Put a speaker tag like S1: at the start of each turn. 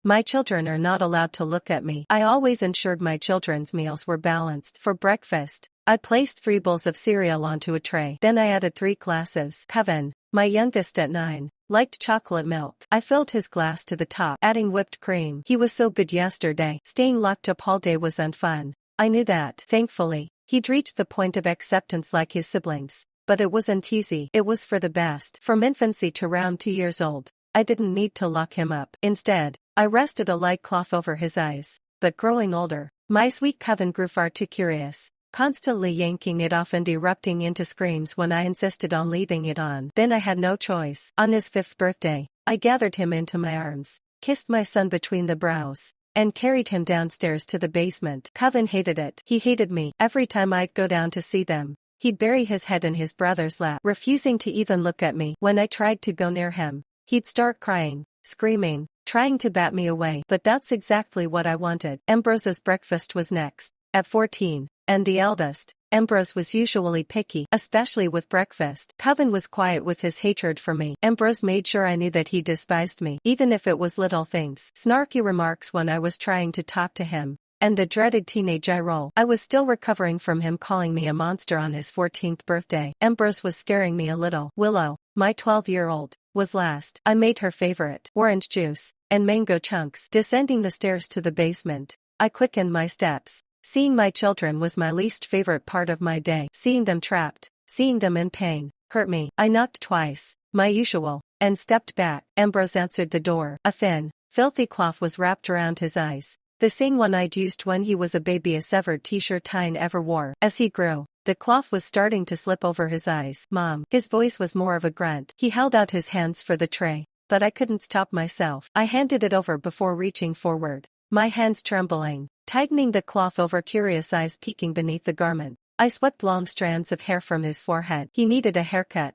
S1: My children are not allowed to look at me. I always ensured my children's meals were balanced. For breakfast, I placed 3 bowls of cereal onto a tray. Then I added 3 glasses. Kevin, my youngest at 9, liked chocolate milk. I filled his glass to the top, adding whipped cream. He was so good yesterday. Staying locked up all day was unfun. I knew that. Thankfully, he'd reached the point of acceptance like his siblings. But it wasn't easy. It was for the best. From infancy to around 2 years old, I didn't need to lock him up. Instead, I rested a light cloth over his eyes. But growing older, my sweet Kevin grew far too curious, constantly yanking it off and erupting into screams when I insisted on leaving it on. Then I had no choice. On his 5th birthday, I gathered him into my arms, kissed my son between the brows, and carried him downstairs to the basement. Kevin hated it. He hated me. Every time I'd go down to see them, he'd bury his head in his brother's lap, refusing to even look at me. When I tried to go near him, he'd start crying, screaming, trying to bat me away. But that's exactly what I wanted. Ambrose's breakfast was next. At 14, and the eldest, Ambrose was usually picky, especially with breakfast. Kevin was quiet with his hatred for me. Ambrose made sure I knew that he despised me, even if it was little things. Snarky remarks when I was trying to talk to him, and the dreaded teenage eye roll. I was still recovering from him calling me a monster on his 14th birthday. Ambrose was scaring me a little. Willow, my 12-year-old, was last. I made her favorite orange juice and mango chunks. Descending the stairs to the basement, I quickened my steps. Seeing my children was my least favorite part of my day. Seeing them trapped, seeing them in pain, hurt me. I knocked twice, my usual, and stepped back. Ambrose answered the door. A thin, filthy cloth was wrapped around his eyes, the same one I'd used when he was a baby, a severed t-shirt Tyne ever wore. As he grew, the cloth was starting to slip over his eyes. Mom. His voice was more of a grunt. He held out his hands for the tray, but I couldn't stop myself. I handed it over before reaching forward, my hands trembling, tightening the cloth over, curious eyes peeking beneath the garment. I swept long strands of hair from his forehead. He needed a haircut.